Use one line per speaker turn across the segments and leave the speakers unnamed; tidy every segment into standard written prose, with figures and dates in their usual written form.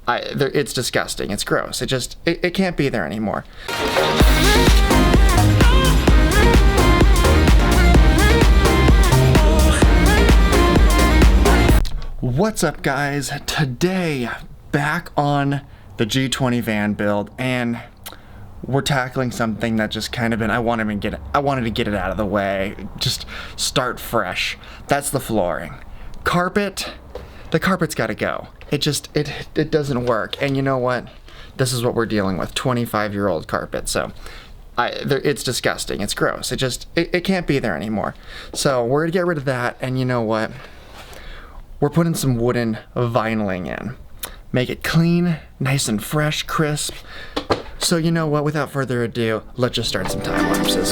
it's disgusting. It's gross. It can't be there anymore. What's up, guys? Today, back on the G20 van build, and we're tackling something that just kind of been, I wanted to get it out of the way, just start fresh. That's the flooring. The carpet's gotta go. It doesn't work. And you know what? This is what we're dealing with, 25-year-old carpet. So it's disgusting. It's gross. It can't be there anymore. So we're gonna get rid of that, and you know what? We're putting some wooden vinyling in. Make it clean, nice and fresh, crisp. So you know what, without further ado, let's just start some time lapses.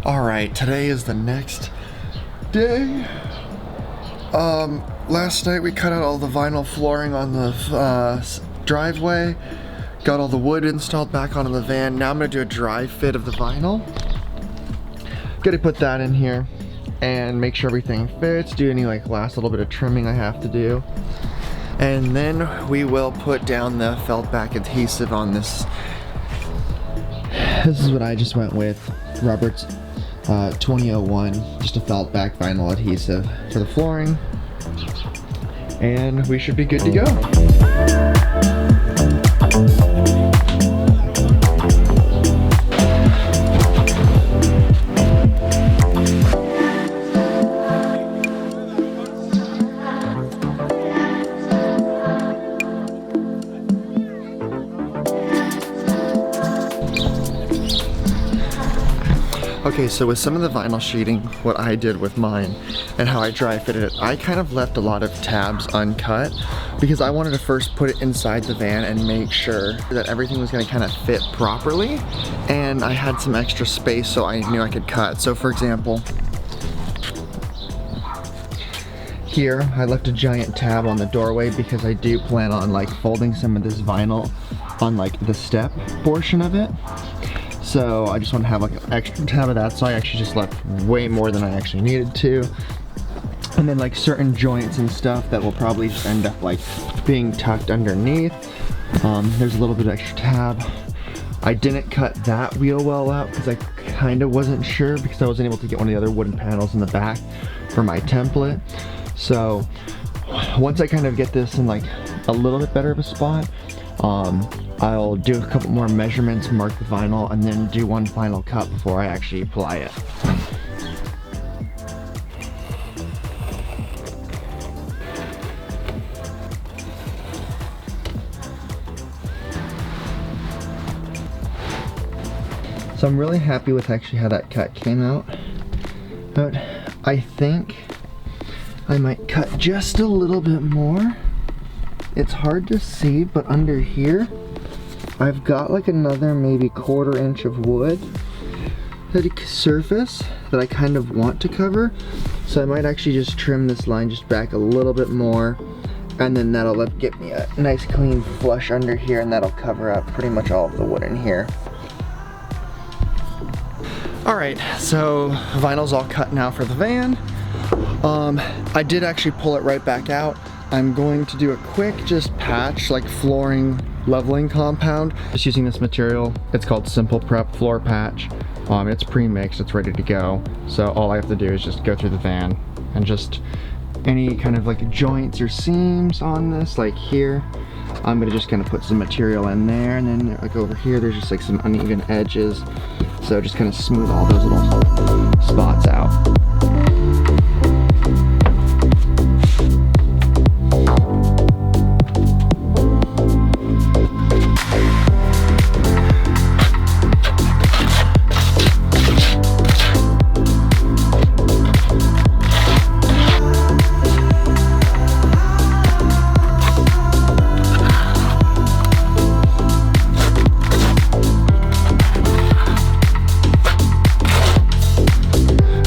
Alright, today is the next day. Last night we cut out all the vinyl flooring on the driveway, got all the wood installed back onto the van. Now I'm going to do a dry fit of the vinyl. Gotta put that in here and make sure everything fits, do any last little bit of trimming I have to do. And then we will put down the felt back adhesive on this. This is what I just went with, Robert's 2001, just a felt back vinyl adhesive for the flooring, and we should be good to go. Okay, so with some of the vinyl sheeting, what I did with mine and how I dry fitted it, I kind of left a lot of tabs uncut because I wanted to first put it inside the van and make sure that everything was going to kind of fit properly, and I had some extra space so I knew I could cut. So for example, here I left a giant tab on the doorway because I do plan on folding some of this vinyl on the step portion of it. So I just want to have an extra tab of that, so I actually just left way more than I actually needed to. And then certain joints and stuff that will probably just end up being tucked underneath. There's a little bit of extra tab. I didn't cut that wheel well out because I kind of wasn't sure because I wasn't able to get one of the other wooden panels in the back for my template. So once I kind of get this in a little bit better of a spot, I'll do a couple more measurements, mark the vinyl, and then do one final cut before I actually apply it. So I'm really happy with actually how that cut came out, but I think I might cut just a little bit more. It's hard to see, but under here I've got another maybe 1/4 inch of wood surface that I kind of want to cover, so I might actually just trim this line just back a little bit more, and then that'll get me a nice clean flush under here, and that'll cover up pretty much all of the wood in here. All right, so vinyl's all cut now for the van. I did actually pull it right back out. I'm going to do a quick just patch, like flooring leveling compound. Just using this material. It's called Simple Prep Floor Patch. It's pre-mixed, it's ready to go. So all I have to do is just go through the van and just any kind of like joints or seams on this, like here, I'm gonna just kind of put some material in there, and then like over here, there's just like some uneven edges. So just kind of smooth all those little spots out.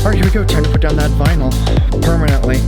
Alright, here we go, time to put down that vinyl permanently.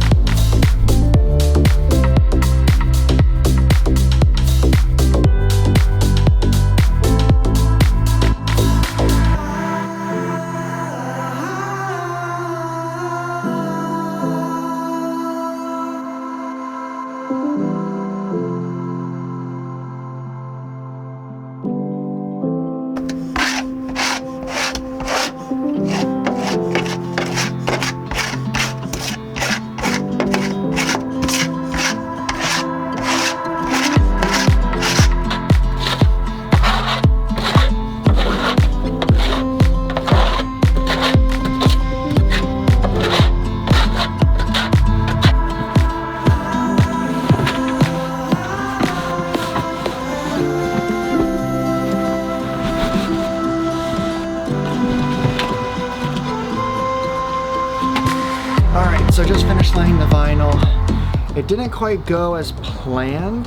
So I just finished laying the vinyl. It didn't quite go as planned.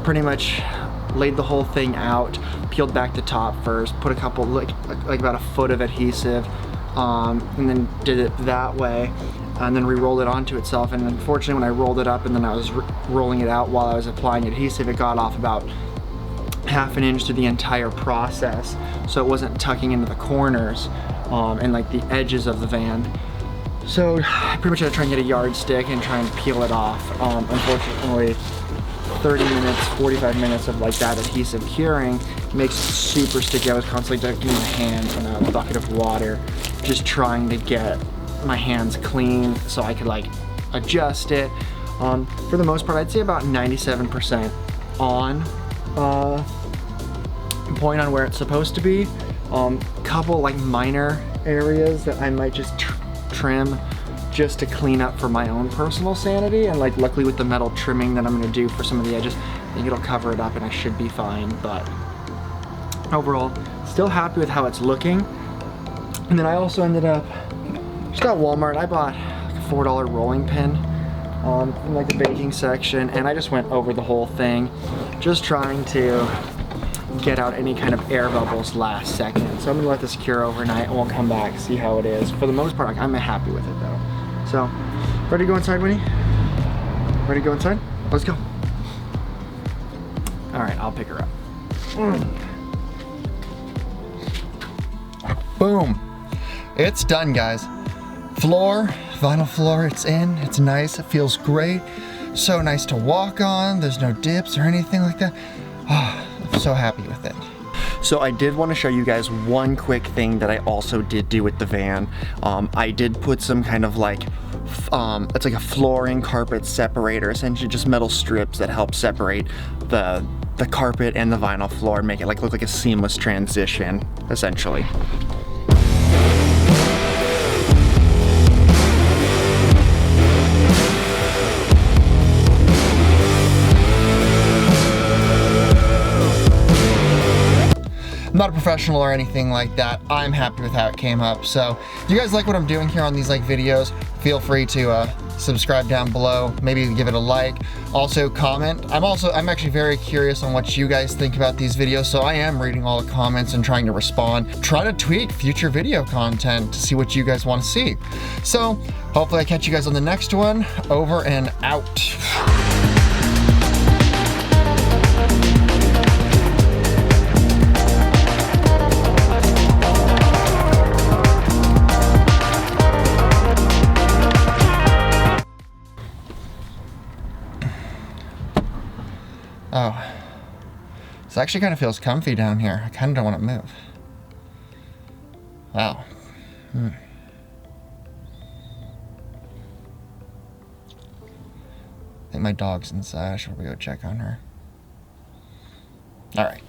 Pretty much laid the whole thing out, peeled back the top first, put a couple, like about a foot of adhesive, and then did it that way, and then re-rolled it onto itself. And unfortunately, when I rolled it up and then I was rolling it out while I was applying adhesive, it got off about ½ an inch through the entire process. So it wasn't tucking into the corners and like the edges of the van. So I pretty much had to try and get a yardstick and try and peel it off. Unfortunately, 30 minutes, 45 minutes of like that adhesive curing makes it super sticky. I was constantly dunking my hands in a bucket of water, just trying to get my hands clean so I could like adjust it. For the most part, I'd say about 97% on point on where it's supposed to be. Couple like minor areas that I might just trim just to clean up for my own personal sanity, and like luckily with the metal trimming that I'm going to do for some of the edges, I think it'll cover it up and I should be fine. But overall, still happy with how it's looking. And then I also ended up just at Walmart. I bought like a $4 rolling pin in like the baking section, and I just went over the whole thing, just trying to get out any kind of air bubbles last second. So I'm gonna let this cure overnight and we'll come back, see how it is. For the most part, I'm happy with it though. So, ready to go inside, Winnie? Ready to go inside? Let's go. All right, I'll pick her up. Boom. It's done, guys. Floor, vinyl floor, it's in, it's nice, it feels great. So nice to walk on, there's no dips or anything like that. Oh, I'm so happy with it. So I did want to show you guys one quick thing that I also did do with the van. I did put some kind of like, it's like a flooring carpet separator, essentially just metal strips that help separate the carpet and the vinyl floor, make it like look like a seamless transition, essentially. I'm not a professional or anything like that. I'm happy with how it came up. So if you guys like what I'm doing here on these like videos, feel free to subscribe down below, maybe give it a like. Also comment. I'm actually very curious on what you guys think about these videos, so I am reading all the comments and trying to respond. Try to tweak future video content to see what you guys want to see. So hopefully I catch you guys on the next one. Over and out. Oh. This actually kind of feels comfy down here. I kind of don't want to move. Wow. I think my dog's inside. I should probably go check on her. Alright.